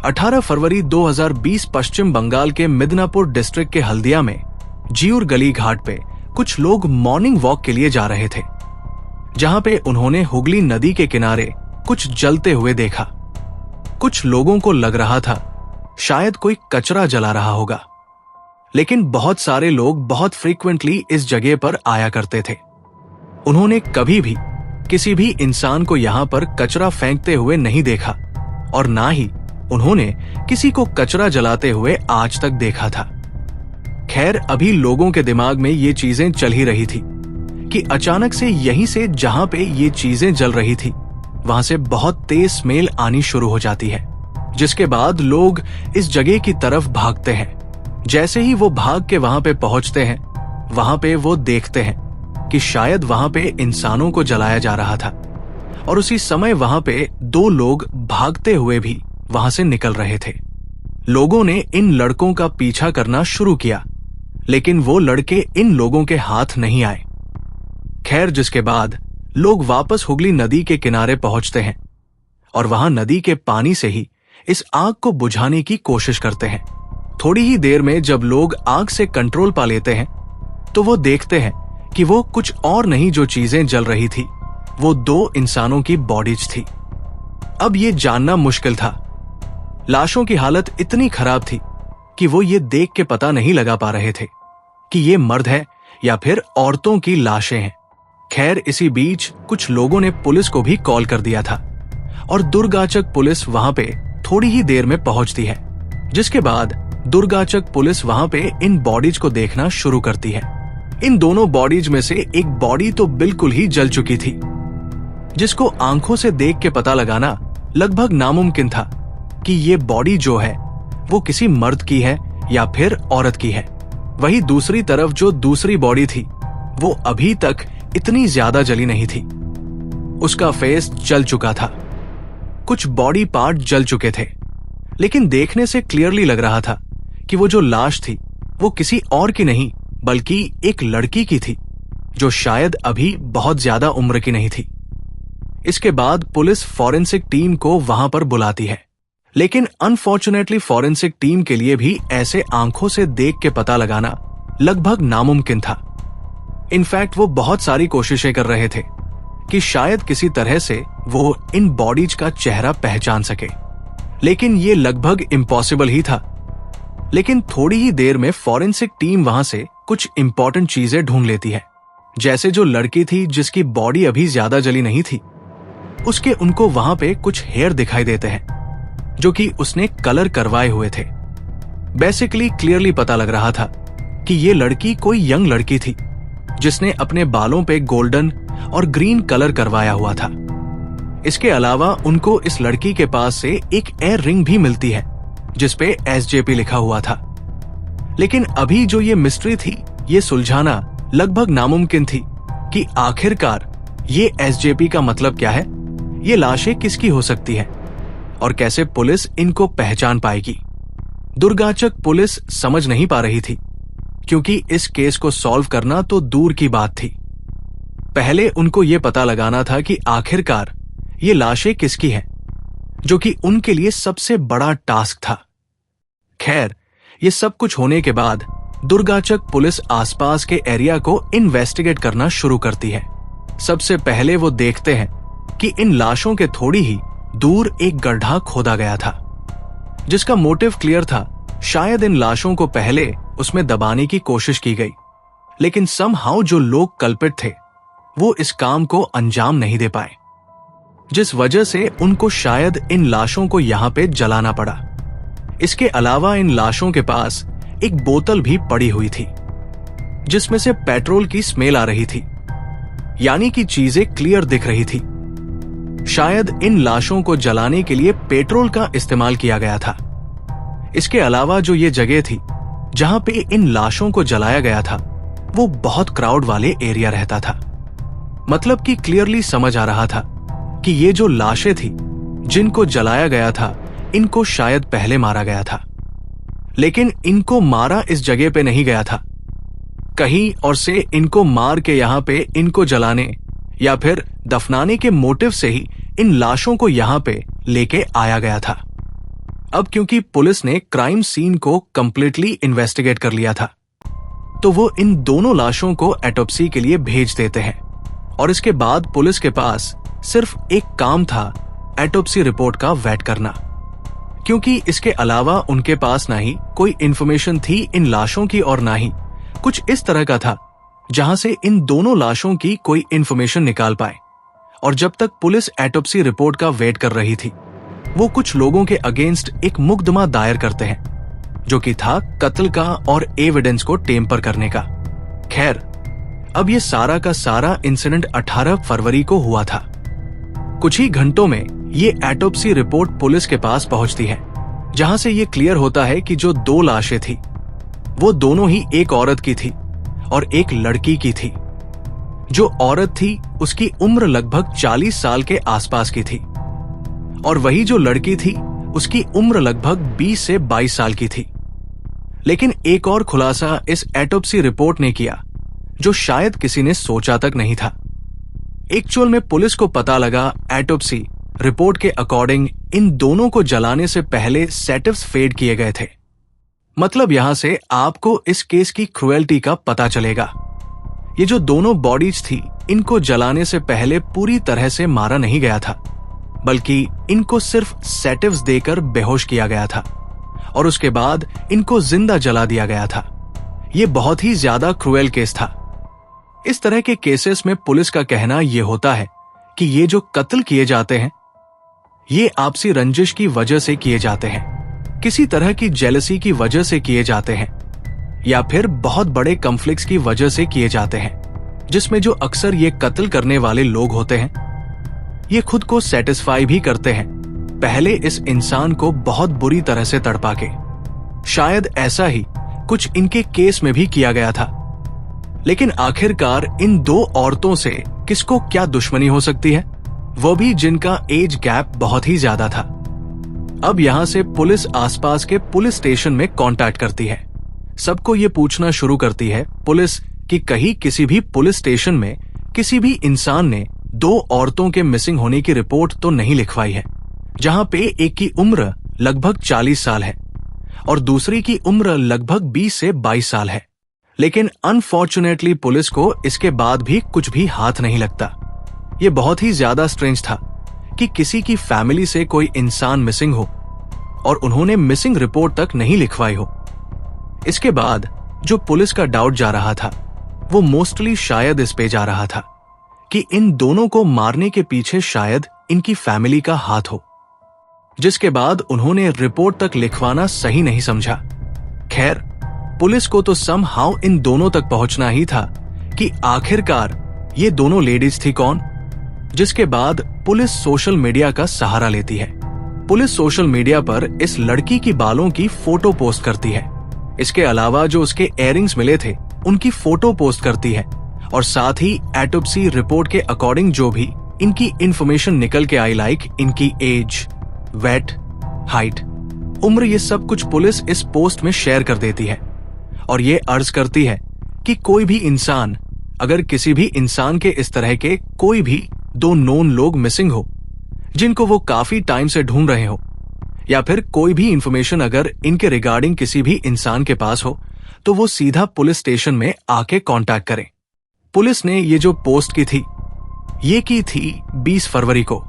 18 फरवरी 2020 पश्चिम बंगाल के मिदनापुर डिस्ट्रिक्ट के हल्दिया में जियूर गली घाट पे कुछ लोग मॉर्निंग वॉक के लिए जा रहे थे, जहां पे उन्होंने हुगली नदी के किनारे कुछ जलते हुए देखा। कुछ लोगों को लग रहा था शायद कोई कचरा जला रहा होगा, लेकिन बहुत सारे लोग बहुत फ्रीक्वेंटली इस जगह पर आया करते थे। उन्होंने कभी भी किसी भी इंसान को यहां पर कचरा फेंकते हुए नहीं देखा और ना ही उन्होंने किसी को कचरा जलाते हुए आज तक देखा था। खैर, अभी लोगों के दिमाग में ये चीजें चल ही रही थी कि अचानक से यहीं से जहां पे ये चीजें जल रही थी वहां से बहुत तेज स्मेल आनी शुरू हो जाती है, जिसके बाद लोग इस जगह की तरफ भागते हैं। जैसे ही वो भाग के वहां पे पहुंचते हैं, वहां पे वो देखते हैं कि शायद वहां पे इंसानों को जलाया जा रहा था और उसी समय वहां पे दो लोग भागते हुए भी वहां से निकल रहे थे। लोगों ने इन लड़कों का पीछा करना शुरू किया, लेकिन वो लड़के इन लोगों के हाथ नहीं आए। खैर, जिसके बाद लोग वापस हुगली नदी के किनारे पहुंचते हैं और वहां नदी के पानी से ही इस आग को बुझाने की कोशिश करते हैं। थोड़ी ही देर में जब लोग आग से कंट्रोल पा लेते हैं तो वो देखते हैं कि वो कुछ और नहीं, जो चीजें जल रही थी वो दो इंसानों की बॉडीज थी। अब ये जानना मुश्किल था, लाशों की हालत इतनी खराब थी कि वो ये देख के पता नहीं लगा पा रहे थे कि ये मर्द है या फिर औरतों की लाशें हैं। खैर, इसी बीच कुछ लोगों ने पुलिस को भी कॉल कर दिया था और दुर्गाचक पुलिस वहां पे थोड़ी ही देर में पहुंचती है, जिसके बाद दुर्गाचक पुलिस वहां पे इन बॉडीज को देखना शुरू करती है। इन दोनों बॉडीज में से एक बॉडी तो बिल्कुल ही जल चुकी थी, जिसको आंखों से देख के पता लगाना लगभग नामुमकिन था कि ये बॉडी जो है वो किसी मर्द की है या फिर औरत की है। वही दूसरी तरफ जो दूसरी बॉडी थी वो अभी तक इतनी ज्यादा जली नहीं थी। उसका फेस जल चुका था, कुछ बॉडी पार्ट जल चुके थे, लेकिन देखने से क्लियरली लग रहा था कि वो जो लाश थी वो किसी और की नहीं बल्कि एक लड़की की थी, जो शायद अभी बहुत ज्यादा उम्र की नहीं थी। इसके बाद पुलिस फॉरेंसिक टीम को वहां पर बुलाती है, लेकिन अनफॉर्चुनेटली फॉरेंसिक टीम के लिए भी ऐसे आंखों से देख के पता लगाना लगभग नामुमकिन था। इनफैक्ट वो बहुत सारी कोशिशें कर रहे थे कि शायद किसी तरह से वो इन बॉडीज का चेहरा पहचान सके, लेकिन ये लगभग इम्पॉसिबल ही था। लेकिन थोड़ी ही देर में फॉरेंसिक टीम वहां से कुछ इंपॉर्टेंट चीजें ढूंढ लेती है, जैसे जो लड़की थी जिसकी बॉडी अभी ज्यादा जली नहीं थी, उसके उनको वहां पे कुछ हेयर दिखाई देते हैं जो कि उसने कलर करवाए हुए थे। बेसिकली क्लियरली पता लग रहा था कि ये लड़की कोई यंग लड़की थी जिसने अपने बालों पे गोल्डन और ग्रीन कलर करवाया हुआ था। इसके अलावा उनको इस लड़की के पास से एक एयर रिंग भी मिलती है जिसपे SJP लिखा हुआ था। लेकिन अभी जो ये मिस्ट्री थी ये सुलझाना लगभग नामुमकिन थी कि आखिरकार ये SJP का मतलब क्या है, ये लाशें किसकी हो सकती है और कैसे पुलिस इनको पहचान पाएगी। दुर्गाचक पुलिस समझ नहीं पा रही थी, क्योंकि इस केस को सॉल्व करना तो दूर की बात थी। पहले उनको ये पता लगाना था कि आखिरकार ये लाशें किसकी हैं, जो कि उनके लिए सबसे बड़ा टास्क था। खैर, ये सब कुछ होने के बाद दुर्गाचक पुलिस आसपास के एरिया को इन्वेस्टिगेट करना शुरू करती है। सबसे पहले वो देखते हैं कि इन लाशों के थोड़ी ही दूर एक गड्ढा खोदा गया था, जिसका मोटिव क्लियर था। शायद इन लाशों को पहले उसमें दबाने की कोशिश की गई, लेकिन समहाउ जो लोग कल्पित थे वो इस काम को अंजाम नहीं दे पाए, जिस वजह से उनको शायद इन लाशों को यहां पे जलाना पड़ा। इसके अलावा इन लाशों के पास एक बोतल भी पड़ी हुई थी जिसमें से पेट्रोल की स्मेल आ रही थी, यानी कि चीजें क्लियर दिख रही थी। शायद इन लाशों को जलाने के लिए पेट्रोल का इस्तेमाल किया गया था। इसके अलावा जो ये जगह थी जहां पे इन लाशों को जलाया गया था वो बहुत क्राउड वाले एरिया रहता था। मतलब कि क्लियरली समझ आ रहा था कि ये जो लाशें थी जिनको जलाया गया था इनको शायद पहले मारा गया था, लेकिन इनको मारा इस जगह पे नहीं गया था। कहीं और से इनको मार के यहां पे इनको जलाने या फिर दफनाने के मोटिव से ही इन लाशों को यहां पे लेके आया गया था। अब क्योंकि पुलिस ने क्राइम सीन को कंप्लीटली इन्वेस्टिगेट कर लिया था, तो वो इन दोनों लाशों को ऑटोप्सी के लिए भेज देते हैं। और इसके बाद पुलिस के पास सिर्फ एक काम था, ऑटोप्सी रिपोर्ट का वेट करना, क्योंकि इसके अलावा उनके पास ना ही कोई इंफॉर्मेशन थी इन लाशों की और ना ही कुछ इस तरह का था जहां से इन दोनों लाशों की कोई इंफॉर्मेशन निकाल पाए। और जब तक पुलिस ऑटोप्सी रिपोर्ट का वेट कर रही थी, वो कुछ लोगों के अगेंस्ट एक मुकदमा दायर करते हैं, जो कि था कत्ल का और एविडेंस को टेम्पर करने का। खैर, अब ये सारा का सारा इंसिडेंट 18 फरवरी को हुआ था। कुछ ही घंटों में ये ऑटोप्सी रिपोर्ट पुलिस के पास पहुंचती है, जहां से ये क्लियर होता है कि जो 2 लाशें थी वो दोनों ही एक औरत की थी और एक लड़की की थी। जो औरत थी उसकी उम्र लगभग 40 साल के आसपास की थी और वही जो लड़की थी उसकी उम्र लगभग 20 से 22 साल की थी। लेकिन एक और खुलासा इस ऑटोप्सी रिपोर्ट ने किया जो शायद किसी ने सोचा तक नहीं था। एक्चुअल में पुलिस को पता लगा ऑटोप्सी रिपोर्ट के अकॉर्डिंग इन दोनों को जलाने से पहले सेटिव्स फेड किए गए थे। मतलब यहां से आपको इस केस की क्रुएल्टी का पता चलेगा। ये जो दोनों बॉडीज थी, इनको जलाने से पहले पूरी तरह से मारा नहीं गया था, बल्कि इनको सिर्फ सेटिव्स देकर बेहोश किया गया था और उसके बाद इनको जिंदा जला दिया गया था। ये बहुत ही ज्यादा क्रूएल केस था। इस तरह के केसेस में पुलिस का कहना यह होता है कि ये जो कत्ल किए जाते हैं, ये आपसी रंजिश की वजह से किए जाते हैं, किसी तरह की जेलसी की वजह से किए जाते हैं, या फिर बहुत बड़े कॉन्फ्लिक्ट्स की वजह से किए जाते हैं, जिसमें जो अक्सर ये कत्ल करने वाले लोग होते हैं, ये खुद को सेटिस्फाई भी करते हैं पहले इस इंसान को बहुत बुरी तरह से तड़पा के। शायद ऐसा ही कुछ इनके केस में भी किया गया था। लेकिन आखिरकार इन 2 औरतों से किसको क्या दुश्मनी हो सकती है, वो भी जिनका एज गैप बहुत ही ज्यादा था। अब यहां से पुलिस आसपास के पुलिस स्टेशन में कांटेक्ट करती है। सबको ये पूछना शुरू करती है पुलिस कि कहीं किसी भी पुलिस स्टेशन में किसी भी इंसान ने 2 औरतों के मिसिंग होने की रिपोर्ट तो नहीं लिखवाई है, जहां पे एक की उम्र लगभग 40 साल है और दूसरी की उम्र लगभग 20 से 22 साल है। लेकिन अनफॉर्चुनेटली पुलिस को इसके बाद भी कुछ भी हाथ नहीं लगता। ये बहुत ही ज्यादा स्ट्रेंज था कि किसी की फैमिली से कोई इंसान मिसिंग हो और उन्होंने मिसिंग रिपोर्ट तक नहीं लिखवाई हो। इसके बाद जो पुलिस का डाउट जा रहा था, वो मोस्टली शायद इस पे जा रहा था कि इन दोनों को मारने के पीछे शायद इनकी फैमिली का हाथ हो, जिसके बाद उन्होंने रिपोर्ट तक लिखवाना सही नहीं समझा। खैर, पुलिस को तो समहाउ इन दोनों तक पहुंचना ही था कि आखिरकार ये दोनों लेडीज थी कौन। जिसके बाद पुलिस सोशल मीडिया का सहारा लेती है। पुलिस सोशल मीडिया पर इस लड़की की बालों की फोटो पोस्ट करती है। इसके अलावा जो उसके इयररिंग्स मिले थे उनकी फोटो पोस्ट करती है और साथ ही ऑटोप्सी रिपोर्ट के अकॉर्डिंग जो भी इनकी इंफॉर्मेशन निकल के आई, लाइक इनकी एज, वेट, हाइट, उम्र, ये सब कुछ पुलिस इस पोस्ट में शेयर कर देती है और ये अर्ज करती है कि कोई भी इंसान, अगर किसी भी इंसान के इस तरह के कोई भी 2 नोन लोग मिसिंग हो जिनको वो काफी टाइम से ढूंढ रहे हो, या फिर कोई भी इंफॉर्मेशन अगर इनके रिगार्डिंग किसी भी इंसान के पास हो, तो वो सीधा पुलिस स्टेशन में आके कांटेक्ट करें। पुलिस ने ये जो पोस्ट की थी, ये की थी 20 फरवरी को।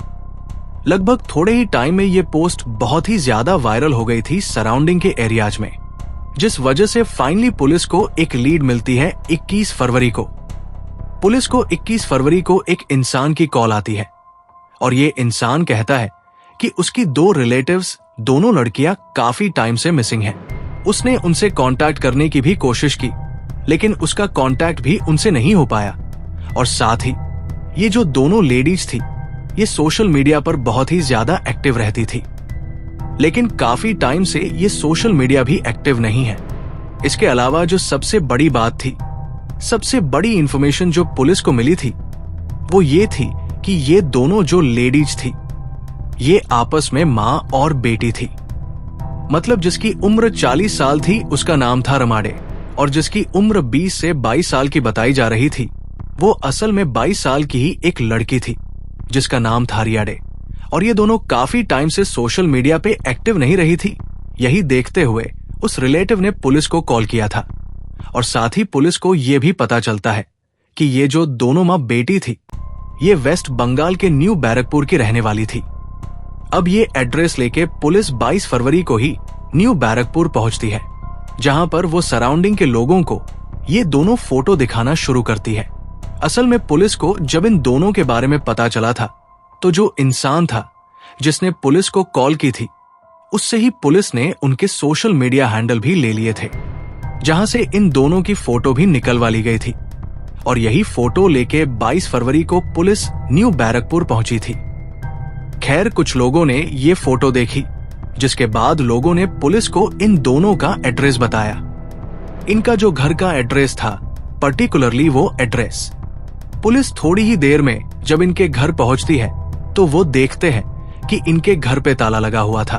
लगभग थोड़े ही टाइम में ये पोस्ट बहुत ही ज्यादा वायरल हो गई थी सराउंडिंग के एरियाज में, जिस वजह से फाइनली पुलिस को एक लीड मिलती है 21 फरवरी को। पुलिस को 21 फरवरी को एक इंसान की कॉल आती है और ये इंसान कहता है कि उसकी 2 रिलेटिव्स, दोनों लड़कियां काफी टाइम से मिसिंग हैं। उसने उनसे कांटेक्ट करने की भी कोशिश की, लेकिन उसका कांटेक्ट भी उनसे नहीं हो पाया। और साथ ही ये जो दोनों लेडीज थी, ये सोशल मीडिया पर बहुत ही ज्यादा एक्टिव रहती थी, लेकिन काफी टाइम से ये सोशल मीडिया भी एक्टिव नहीं है। इसके अलावा जो सबसे बड़ी बात थी, सबसे बड़ी इंफॉर्मेशन जो पुलिस को मिली थी, वो ये थी कि ये दोनों जो लेडीज थी, ये आपस में मां और बेटी थी। मतलब जिसकी उम्र 40 साल थी उसका नाम था रमाडे, और जिसकी उम्र 20 से 22 साल की बताई जा रही थी, वो असल में 22 साल की ही एक लड़की थी जिसका नाम था रियाडे। और ये दोनों काफी टाइम से सोशल मीडिया पे एक्टिव नहीं रही थी। यही देखते हुए उस रिलेटिव ने पुलिस को कॉल किया था और साथ ही पुलिस को यह भी पता चलता है कि ये जो दोनों मां बेटी थी ये वेस्ट बंगाल के न्यू बैरकपुर की रहने वाली थी। अब ये एड्रेस लेके पुलिस 22 फरवरी को ही न्यू बैरकपुर पहुंचती है, जहां पर वो सराउंडिंग के लोगों को ये दोनों फोटो दिखाना शुरू करती है। असल में पुलिस को जब इन दोनों के बारे में पता चला था तो जो इंसान था जिसने पुलिस को कॉल की थी उससे ही पुलिस ने उनके सोशल मीडिया हैंडल भी ले लिए थे, जहां से इन दोनों की फोटो भी निकलवा ली गई थी और यही फोटो लेके 22 फरवरी को पुलिस न्यू बैरकपुर पहुंची थी। खैर कुछ लोगों ने ये फोटो देखी, जिसके बाद लोगों ने पुलिस को इन दोनों का एड्रेस बताया। इनका जो घर का एड्रेस था, पर्टिकुलरली वो एड्रेस, पुलिस थोड़ी ही देर में जब इनके घर पहुंचती है तो वो देखते हैं कि इनके घर पे ताला लगा हुआ था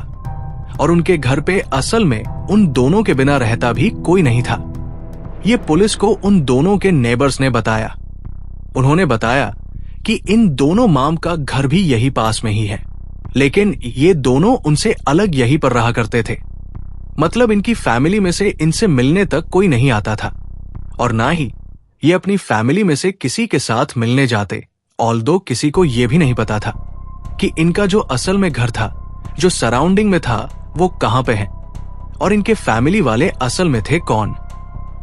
और उनके घर पे असल में उन दोनों के बिना रहता भी कोई नहीं था। ये पुलिस को उन दोनों के नेबर्स ने बताया। उन्होंने बताया कि इन दोनों माम का घर भी यही पास में ही है, लेकिन ये दोनों उनसे अलग यहीं पर रहा करते थे। मतलब इनकी फैमिली में से इनसे मिलने तक कोई नहीं आता था और ना ही ये अपनी फैमिली में से किसी के साथ मिलने जाते, ऑल्दो किसी को ये भी नहीं पता था कि इनका जो असल में घर था, जो सराउंडिंग में था, वो कहां पे है और इनके फैमिली वाले असल में थे कौन।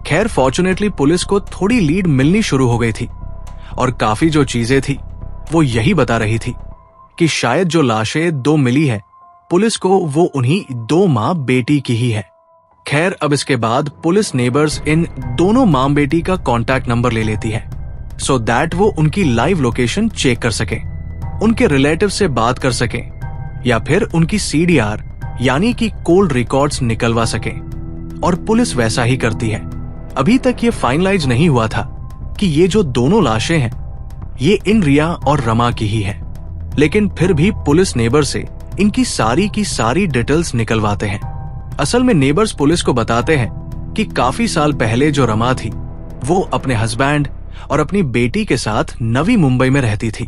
खैर फॉर्चुनेटली पुलिस को थोड़ी लीड मिलनी शुरू हो गई थी और काफी जो चीजें थी वो यही बता रही थी कि शायद जो लाशें 2 मिली है पुलिस को वो उन्हीं 2 मां बेटी की ही है। खैर अब इसके बाद पुलिस नेबर्स इन दोनों मां बेटी का कॉन्टैक्ट नंबर ले लेती है सो दैट वो उनकी लाइव लोकेशन चेक कर सके, उनके रिलेटिव से बात कर सके या फिर उनकी CDR यानी कि कोल्ड रिकॉर्ड्स निकलवा सके। और पुलिस वैसा ही करती है। अभी तक ये फाइनलाइज नहीं हुआ था कि ये जो दोनों लाशें हैं ये इन रिया और रमा की ही है, लेकिन फिर भी पुलिस नेबर से इनकी सारी की सारी डिटेल्स निकलवाते हैं। असल में नेबर्स पुलिस को बताते हैं कि काफी साल पहले जो रमा थी वो अपने हस्बैंड और अपनी बेटी के साथ नवी मुंबई में रहती थी,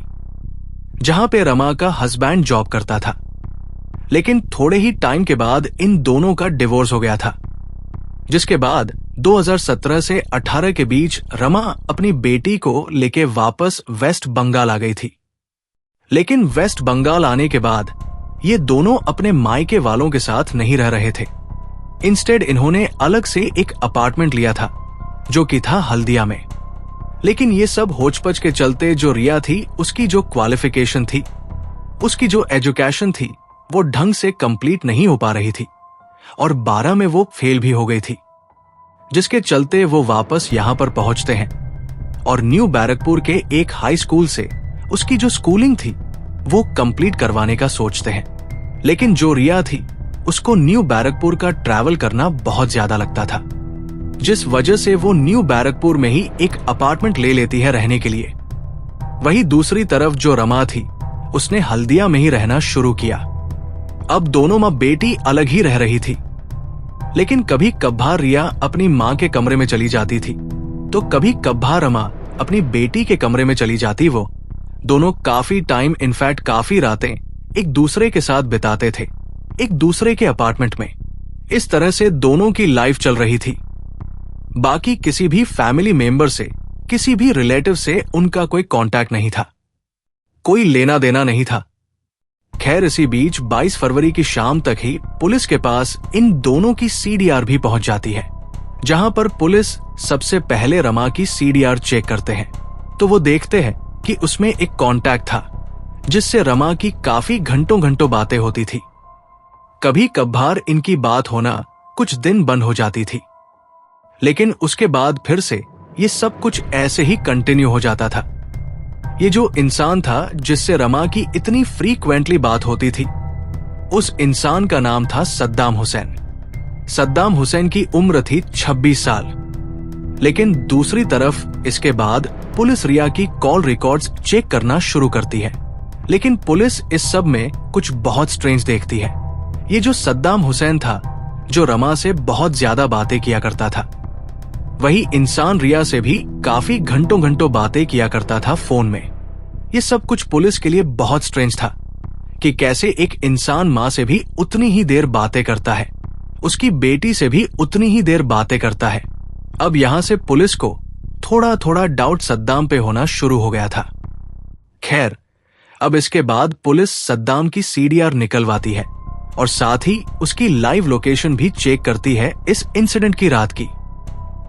जहां पे रमा का हस्बैंड जॉब करता था। लेकिन थोड़े ही टाइम के बाद इन दोनों का डिवोर्स हो गया था, जिसके बाद 2017 से 18 के बीच रमा अपनी बेटी को लेके वापस वेस्ट बंगाल आ गई थी। लेकिन वेस्ट बंगाल आने के बाद ये दोनों अपने मायके वालों के साथ नहीं रह रहे थे। इंस्टेड इन्होंने अलग से एक अपार्टमेंट लिया था जो कि था हल्दिया में। लेकिन ये सब होचपच के चलते जो रिया थी उसकी जो क्वालिफिकेशन थी, उसकी जो एजुकेशन थी वो ढंग से कंप्लीट नहीं हो पा रही थी और 12 में वो फेल भी हो गई थी, जिसके चलते वो वापस यहां पर पहुंचते हैं और न्यू बैरकपुर के एक हाई स्कूल से उसकी जो स्कूलिंग थी वो कंप्लीट करवाने का सोचते हैं। लेकिन जो रिया थी उसको न्यू बैरकपुर का ट्रैवल करना बहुत ज्यादा लगता था, जिस वजह से वो न्यू बैरकपुर में ही एक अपार्टमेंट ले लेती है रहने के लिए। वही दूसरी तरफ जो रमा थी उसने हल्दिया में ही रहना शुरू किया। अब दोनों मां बेटी अलग ही रह रही थी, लेकिन कभी कभार रिया अपनी मां के कमरे में चली जाती थी तो कभी कभार रमा अपनी बेटी के कमरे में चली जाती। वो दोनों काफी टाइम, इनफैक्ट काफी रातें एक दूसरे के साथ बिताते थे, एक दूसरे के अपार्टमेंट में। इस तरह से दोनों की लाइफ चल रही थी। बाकी किसी भी फैमिली मेंबर से, किसी भी रिलेटिव से उनका कोई कांटेक्ट नहीं था, कोई लेना देना नहीं था। खैर इसी बीच 22 फरवरी की शाम तक ही पुलिस के पास इन दोनों की CDR भी पहुंच जाती है, जहां पर पुलिस सबसे पहले रमा की CDR चेक करते हैं तो वो देखते हैं कि उसमें एक कांटेक्ट था जिससे रमा की काफी घंटों घंटों बातें होती थी। कभी कभार इनकी बात होना कुछ दिन बंद हो जाती थी, लेकिन उसके बाद फिर से ये सब कुछ ऐसे ही कंटिन्यू हो जाता था। ये जो इंसान था जिससे रमा की इतनी फ्रीक्वेंटली बात होती थी, उस इंसान का नाम था सद्दाम हुसैन। सद्दाम हुसैन की उम्र थी 26 साल। लेकिन दूसरी तरफ इसके बाद पुलिस रिया की कॉल रिकॉर्ड्स चेक करना शुरू करती है, लेकिन पुलिस इस सब में कुछ बहुत स्ट्रेंज देखती है। ये जो सद्दाम हुसैन था जो रमा से बहुत ज्यादा बातें किया करता था, वही इंसान रिया से भी काफी घंटों घंटों बातें किया करता था फोन में। ये सब कुछ पुलिस के लिए बहुत स्ट्रेंज था कि कैसे एक इंसान माँ से भी उतनी ही देर बातें करता है, उसकी बेटी से भी उतनी ही देर बातें करता है। अब यहां से पुलिस को थोड़ा थोड़ा डाउट सद्दाम पे होना शुरू हो गया था। खैर, अब इसके बाद पुलिस सद्दाम की सीडीआर निकलवाती है और साथ ही उसकी लाइव लोकेशन भी चेक करती है इस इंसिडेंट की रात की।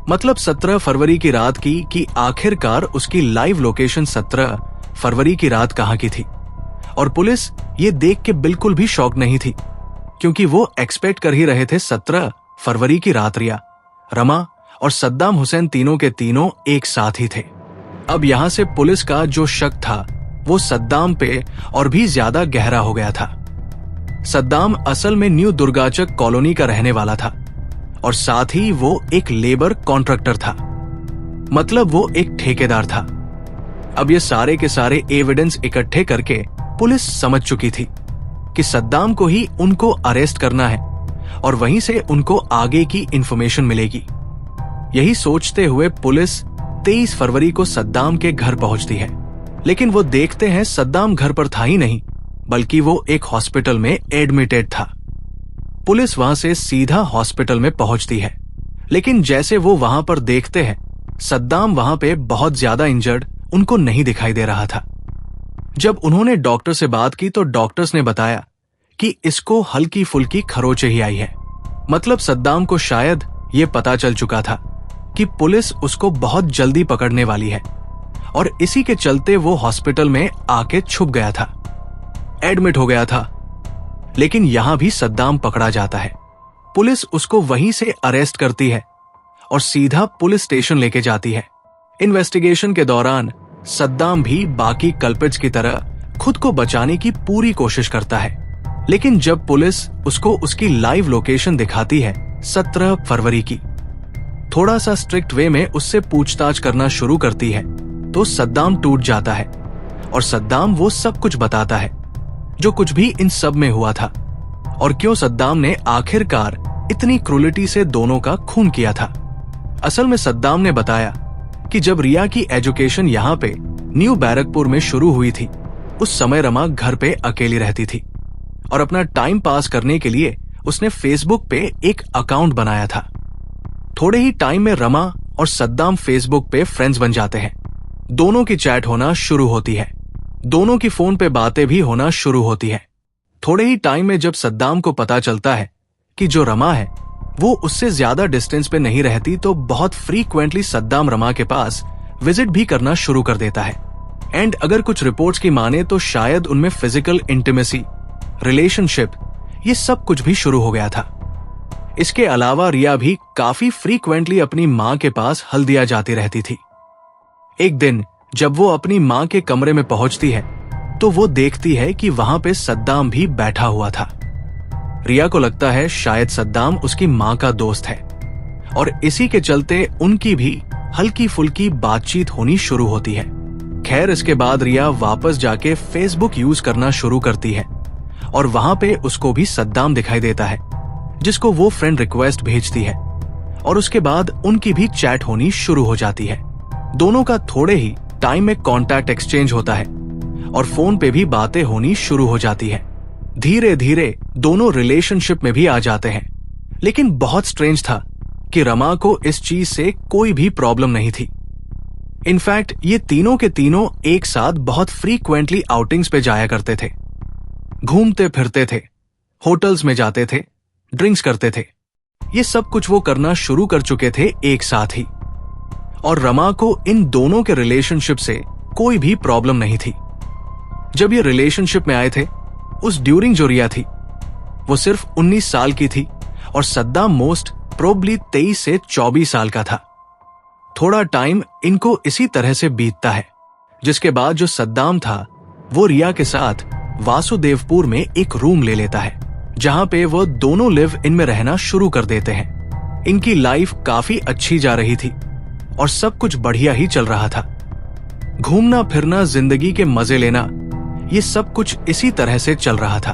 मतलब 17 फरवरी की रात की कि आखिरकार उसकी लाइव लोकेशन 17 फरवरी की रात कहां की थी। और पुलिस ये देख के बिल्कुल भी शॉक नहीं थी, क्योंकि वो एक्सपेक्ट कर ही रहे थे 17 फरवरी की रात रिया, रमा और सद्दाम हुसैन तीनों के तीनों एक साथ ही थे। अब यहां से पुलिस का जो शक था वो सद्दाम पे और भी ज्यादा गहरा हो गया था। सद्दाम असल में न्यू दुर्गाचक कॉलोनी का रहने वाला था और साथ ही वो एक लेबर कॉन्ट्रैक्टर था, मतलब वो एक ठेकेदार था। अब ये सारे के सारे एविडेंस इकट्ठे करके पुलिस समझ चुकी थी कि सद्दाम को ही उनको अरेस्ट करना है और वहीं से उनको आगे की इंफॉर्मेशन मिलेगी। यही सोचते हुए पुलिस 23 फरवरी को सद्दाम के घर पहुंचती है, लेकिन वो देखते हैं सद्दाम घर पर था ही नहीं, बल्कि वो एक हॉस्पिटल में एडमिटेड था। पुलिस वहां से सीधा हॉस्पिटल में पहुंचती है, लेकिन जैसे वो वहां पर देखते हैं सद्दाम वहां पे बहुत ज्यादा इंजर्ड उनको नहीं दिखाई दे रहा था। जब उन्होंने डॉक्टर से बात की तो डॉक्टर्स ने बताया कि इसको हल्की फुल्की खरोंचे ही आई है। मतलब सद्दाम को शायद ये पता चल चुका था कि पुलिस उसको बहुत जल्दी पकड़ने वाली है और इसी के चलते वो हॉस्पिटल में आके छुप गया था, एडमिट हो गया था। लेकिन यहां भी सद्दाम पकड़ा जाता है। पुलिस उसको वहीं से अरेस्ट करती है और सीधा पुलिस स्टेशन लेके जाती है। इन्वेस्टिगेशन के दौरान सद्दाम भी बाकी कल्प्रिट्स की तरह खुद को बचाने की पूरी कोशिश करता है, लेकिन जब पुलिस उसको उसकी लाइव लोकेशन दिखाती है 17 फरवरी की, थोड़ा सा स्ट्रिक्ट वे में उससे पूछताछ करना शुरू करती है, तो सद्दाम टूट जाता है और सद्दाम वो सब कुछ बताता है जो कुछ भी इन सब में हुआ था और क्यों सद्दाम ने आखिरकार इतनी क्रूलिटी से दोनों का खून किया था। असल में सद्दाम ने बताया कि जब रिया की एजुकेशन यहाँ पे न्यू बैरकपुर में शुरू हुई थी, उस समय रमा घर पे अकेली रहती थी और अपना टाइम पास करने के लिए उसने फेसबुक पे एक अकाउंट बनाया था। थोड़े ही टाइम में रमा और सद्दाम फेसबुक पे फ्रेंड्स बन जाते हैं। दोनों की चैट होना शुरू होती है, दोनों की फोन पे बातें भी होना शुरू होती है। थोड़े ही टाइम में जब सद्दाम को पता चलता है कि जो रमा है वो उससे ज्यादा डिस्टेंस पे नहीं रहती, तो बहुत फ्रीक्वेंटली सद्दाम रमा के पास विजिट भी करना शुरू कर देता है। एंड अगर कुछ रिपोर्ट्स की माने तो शायद उनमें फिजिकल इंटीमेसी, रिलेशनशिप, ये सब कुछ भी शुरू हो गया था। इसके अलावा रिया भी काफी फ्रीक्वेंटली अपनी माँ के पास हल्दिया जाती रहती थी। एक दिन जब वो अपनी माँ के कमरे में पहुंचती है तो वो देखती है कि वहां पे सद्दाम भी बैठा हुआ था। रिया को लगता है शायद सद्दाम उसकी माँ का दोस्त है और इसी के चलते उनकी भी हल्की फुल्की बातचीत होनी शुरू होती है। खैर, इसके बाद रिया वापस जाके फेसबुक यूज करना शुरू करती है और वहां पे उसको भी सद्दाम दिखाई देता है, जिसको वो फ्रेंड रिक्वेस्ट भेजती है और उसके बाद उनकी भी चैट होनी शुरू हो जाती है। दोनों का थोड़े ही टाइम में कांटेक्ट एक्सचेंज होता है और फोन पे भी बातें होनी शुरू हो जाती है। धीरे धीरे दोनों रिलेशनशिप में भी आ जाते हैं। लेकिन बहुत स्ट्रेंज था कि रमा को इस चीज से कोई भी प्रॉब्लम नहीं थी। इनफैक्ट ये तीनों के तीनों एक साथ बहुत फ्रीक्वेंटली आउटिंग्स पे जाया करते थे, घूमते फिरते थे, होटल्स में जाते थे, ड्रिंक्स करते थे। ये सब कुछ वो करना शुरू कर चुके थे एक साथ ही और रमा को इन दोनों के रिलेशनशिप से कोई भी प्रॉब्लम नहीं थी। जब ये रिलेशनशिप में आए थे उस ड्यूरिंग जो रिया थी वो सिर्फ 19 साल की थी और सद्दाम मोस्ट प्रोबली 23 से 24 साल का था। थोड़ा टाइम इनको इसी तरह से बीतता है, जिसके बाद जो सद्दाम था वो रिया के साथ वासुदेवपुर में एक रूम ले लेता है, जहां पे वो दोनों लिव इन में रहना शुरू कर देते हैं। इनकी लाइफ काफी अच्छी जा रही थी और सब कुछ बढ़िया ही चल रहा था। घूमना फिरना, जिंदगी के मजे लेना, ये सब कुछ इसी तरह से चल रहा था।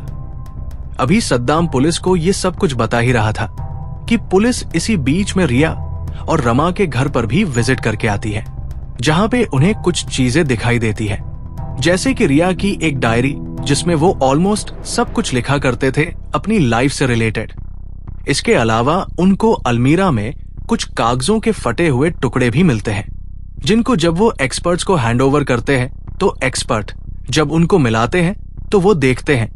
अभी सद्दाम पुलिस को ये सब कुछ बता ही रहा था कि पुलिस इसी बीच में रिया और रमा के घर पर भी विजिट करके आती है, जहां पे उन्हें कुछ चीजें दिखाई देती है, जैसे कि रिया की एक डायरी जिसमें वो ऑलमोस्ट सब कुछ लिखा करते थे अपनी लाइफ से रिलेटेड। इसके अलावा उनको अलमीरा में कुछ कागजों के फटे हुए टुकड़े भी मिलते हैं, जिनको जब वो एक्सपर्ट्स को हैंडओवर करते हैं तो एक्सपर्ट जब उनको मिलाते हैं तो वो देखते हैं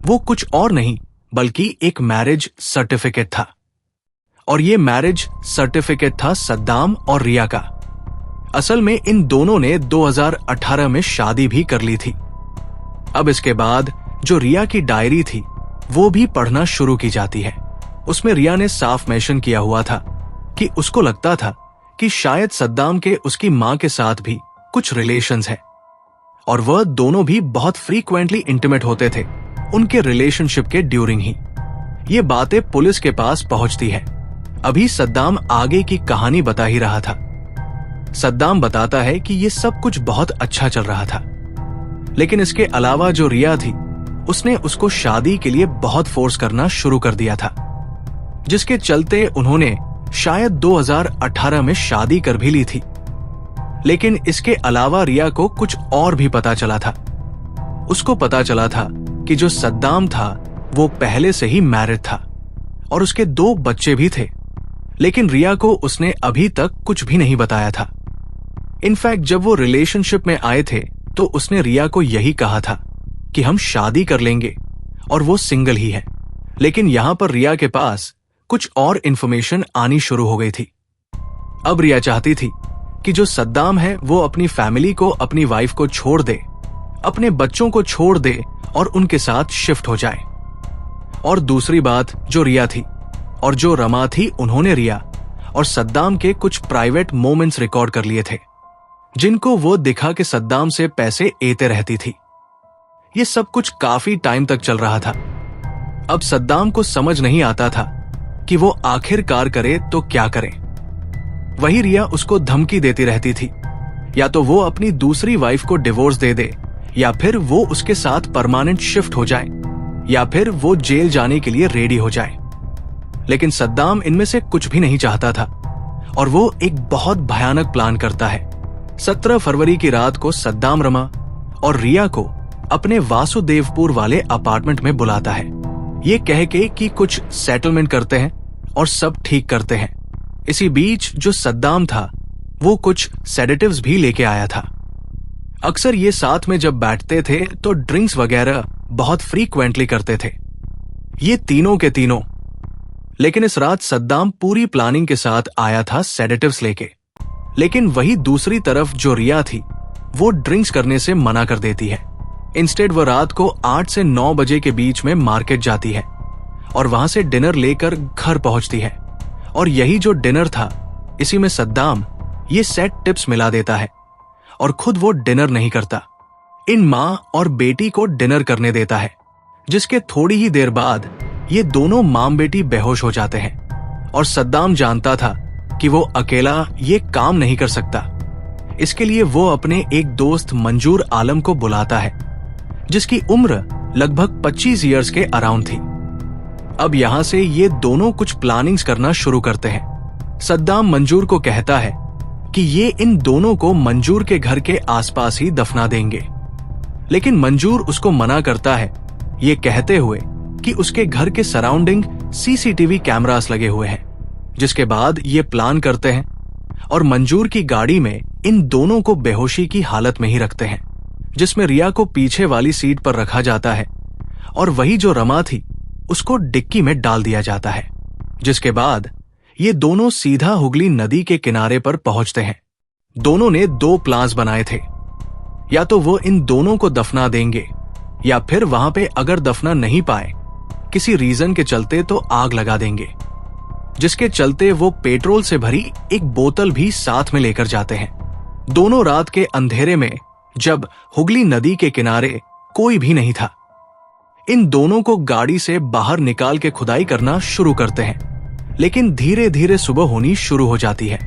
वो कुछ और नहीं बल्कि एक मैरिज सर्टिफिकेट था। और ये मैरिज सर्टिफिकेट था सद्दाम और रिया का। असल में इन दोनों ने 2018 में शादी भी कर ली थी। अब इसके बाद जो रिया की डायरी थी वो भी पढ़ना शुरू की जाती है। उसमें रिया ने साफ मेंशन किया हुआ था कि उसको लगता था कि शायद सद्दाम के उसकी मां के साथ भी कुछ रिलेशंस हैं और वह दोनों भी बहुत फ्रीक्वेंटली इंटीमेट होते थे उनके रिलेशनशिप के ड्यूरिंग ही। ये बातें पुलिस के पास पहुंचती है। अभी सद्दाम आगे की कहानी बता ही रहा था। सद्दाम बताता है कि ये सब कुछ बहुत अच्छा चल रहा था, लेकिन इसके अलावा जो रिया थी उसने उसको शादी के लिए बहुत फोर्स करना शुरू कर दिया था, जिसके चलते उन्होंने शायद 2018 में शादी कर भी ली थी। लेकिन इसके अलावा रिया को कुछ और भी पता चला था। उसको पता चला था कि जो सद्दाम था वो पहले से ही मैरिड था और उसके 2 बच्चे भी थे, लेकिन रिया को उसने अभी तक कुछ भी नहीं बताया था। इनफैक्ट जब वो रिलेशनशिप में आए थे तो उसने रिया को यही कहा था कि हम शादी कर लेंगे और वो सिंगल ही है। लेकिन यहां पर रिया के पास कुछ और इंफॉर्मेशन आनी शुरू हो गई थी। अब रिया चाहती थी कि जो सद्दाम है वो अपनी फैमिली को, अपनी वाइफ को छोड़ दे, अपने बच्चों को छोड़ दे और उनके साथ शिफ्ट हो जाए। और दूसरी बात जो रिया थी और जो रमा थी, उन्होंने रिया और सद्दाम के कुछ प्राइवेट मोमेंट्स रिकॉर्ड कर लिए थे, जिनको वो दिखा के सद्दाम से पैसे लेते रहती थी। ये सब कुछ काफी टाइम तक चल रहा था। अब सद्दाम को समझ नहीं आता था कि वो आखिरकार करे तो क्या करे। वही रिया उसको धमकी देती रहती थी, या तो वो अपनी दूसरी वाइफ को डिवोर्स दे दे, या फिर वो उसके साथ परमानेंट शिफ्ट हो जाए, या फिर वो जेल जाने के लिए रेडी हो जाए। लेकिन सद्दाम इनमें से कुछ भी नहीं चाहता था और वो एक बहुत भयानक प्लान करता है। 17 फरवरी की रात को सद्दाम रमा और रिया को अपने वासुदेवपुर वाले अपार्टमेंट में बुलाता है, ये कह के कि कुछ सेटलमेंट करते हैं और सब ठीक करते हैं। इसी बीच जो सद्दाम था वो कुछ सेडेटिव्स भी लेके आया था। अक्सर ये साथ में जब बैठते थे तो ड्रिंक्स वगैरह बहुत फ्रीक्वेंटली करते थे, ये तीनों के तीनों। लेकिन इस रात सद्दाम पूरी प्लानिंग के साथ आया था सेडेटिव्स लेके। लेकिन वही दूसरी तरफ जो रिया थी वो ड्रिंक्स करने से मना कर देती है। इंस्टेड वो रात को 8 से 9 बजे के बीच में मार्केट जाती है और वहां से डिनर लेकर घर पहुंचती है। और यही जो डिनर था, इसी में सद्दाम ये सेट टिप्स मिला देता है और खुद वो डिनर नहीं करता। इन मां और बेटी को डिनर करने देता है, जिसके थोड़ी ही देर बाद ये दोनों मां बेटी बेहोश हो जाते हैं। और सद्दाम जानता था कि वो अकेला ये काम नहीं कर सकता। इसके लिए वो अपने एक दोस्त मंजूर आलम को बुलाता है, जिसकी उम्र लगभग 25 इयर्स के अराउंड थी। अब यहां से ये दोनों कुछ प्लानिंग्स करना शुरू करते हैं। सद्दाम मंजूर को कहता है कि ये इन दोनों को मंजूर के घर के आसपास ही दफना देंगे, लेकिन मंजूर उसको मना करता है, ये कहते हुए कि उसके घर के सराउंडिंग सीसीटीवी कैमरास लगे हुए हैं। जिसके बाद ये प्लान करते हैं और मंजूर की गाड़ी में इन दोनों को बेहोशी की हालत में ही रखते हैं, जिसमें रिया को पीछे वाली सीट पर रखा जाता है और वही जो रमा थी उसको डिक्की में डाल दिया जाता है। जिसके बाद ये दोनों सीधा हुगली नदी के किनारे पर पहुंचते हैं। दोनों ने 2 प्लान्स बनाए थे, या तो वो इन दोनों को दफना देंगे या फिर वहां पे अगर दफना नहीं पाए किसी रीजन के चलते तो आग लगा देंगे, जिसके चलते वो पेट्रोल से भरी एक बोतल भी साथ में लेकर जाते हैं। दोनों रात के अंधेरे में जब हुगली नदी के किनारे कोई भी नहीं था, इन दोनों को गाड़ी से बाहर निकाल के खुदाई करना शुरू करते हैं। लेकिन धीरे धीरे सुबह होनी शुरू हो जाती है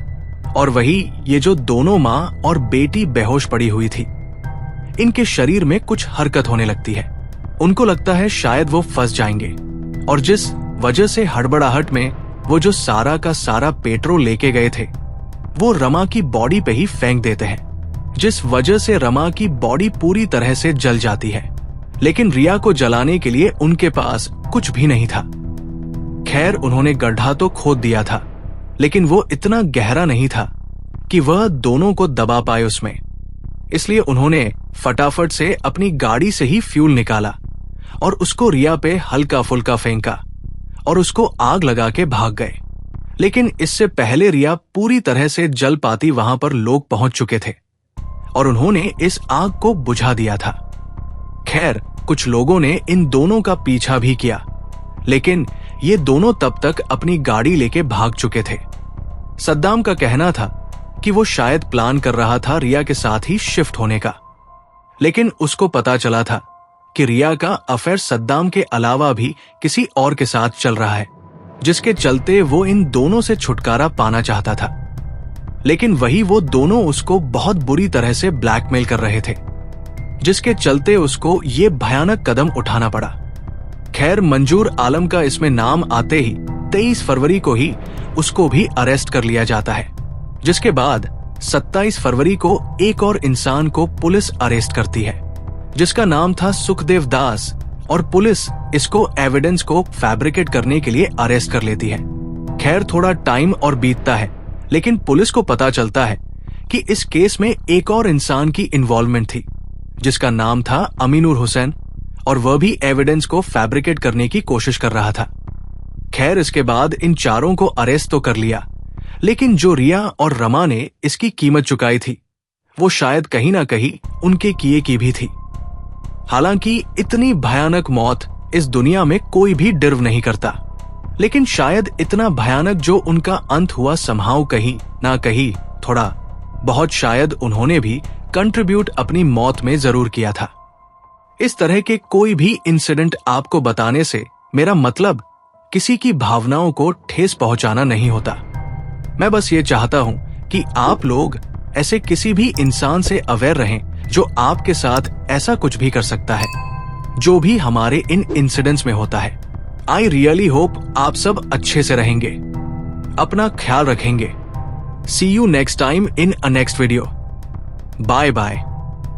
और वही ये जो दोनों मां और बेटी बेहोश पड़ी हुई थी, इनके शरीर में कुछ हरकत होने लगती है। उनको लगता है शायद वो फंस जाएंगे और जिस वजह से हड़बड़ाहट में वो जो सारा का सारा पेट्रोल लेके गए थे वो रमा की बॉडी पे ही फेंक देते हैं, जिस वजह से रमा की बॉडी पूरी तरह से जल जाती है। लेकिन रिया को जलाने के लिए उनके पास कुछ भी नहीं था। खैर, उन्होंने गड्ढा तो खोद दिया था, लेकिन वो इतना गहरा नहीं था कि वह दोनों को दबा पाए उसमें। इसलिए उन्होंने फटाफट से अपनी गाड़ी से ही फ्यूल निकाला और उसको रिया पे हल्का फुल्का फेंका और उसको आग लगा के भाग गए। लेकिन इससे पहले रिया पूरी तरह से जल पाती वहां पर लोग पहुंच चुके थे और उन्होंने इस आग को बुझा दिया था। खैर, कुछ लोगों ने इन दोनों का पीछा भी किया, लेकिन ये दोनों तब तक अपनी गाड़ी लेके भाग चुके थे। सद्दाम का कहना था कि वो शायद प्लान कर रहा था रिया के साथ ही शिफ्ट होने का, लेकिन उसको पता चला था कि रिया का अफेयर सद्दाम के अलावा भी किसी और के साथ चल रहा है, जिसके चलते वो इन दोनों से छुटकारा पाना चाहता था। लेकिन वही वो दोनों उसको बहुत बुरी तरह से ब्लैकमेल कर रहे थे, जिसके चलते उसको ये भयानक कदम उठाना पड़ा। खैर, मंजूर आलम का इसमें नाम आते ही 23 फरवरी को ही उसको भी अरेस्ट कर लिया जाता है, जिसके बाद 27 फरवरी को एक और इंसान को पुलिस अरेस्ट करती है, जिसका नाम था सुखदेव दास, और पुलिस इसको एविडेंस को फैब्रिकेट करने के लिए अरेस्ट कर लेती है। खैर, थोड़ा टाइम और बीतता है, लेकिन पुलिस को पता चलता है कि इस केस में एक और इंसान की इन्वॉल्वमेंट थी, जिसका नाम था अमीनुर हुसैन, और वह भी एविडेंस को फैब्रिकेट करने की कोशिश कर रहा था। खैर, इसके बाद इन चारों को अरेस्ट तो कर लिया, लेकिन जो रिया और रमा ने इसकी कीमत चुकाई थी, वो शायद कहीं ना कहीं उनके किए की भी थी। हालांकि इतनी भयानक मौत इस दुनिया में कोई भी डिर्व नहीं करता, लेकिन शायद इतना भयानक जो उनका अंत हुआ, समहाउ कहीं ना कहीं थोड़ा बहुत शायद उन्होंने भी कंट्रीब्यूट अपनी मौत में जरूर किया था। इस तरह के कोई भी इंसिडेंट आपको बताने से मेरा मतलब किसी की भावनाओं को ठेस पहुंचाना नहीं होता। मैं बस ये चाहता हूं कि आप लोग ऐसे किसी भी इंसान से अवेयर रहें जो आपके साथ ऐसा कुछ भी कर सकता है, जो भी हमारे इन इंसिडेंट्स में होता है। आई रियली होप आप सब अच्छे से रहेंगे, अपना ख्याल रखेंगे। See you next time in a next video. Bye bye.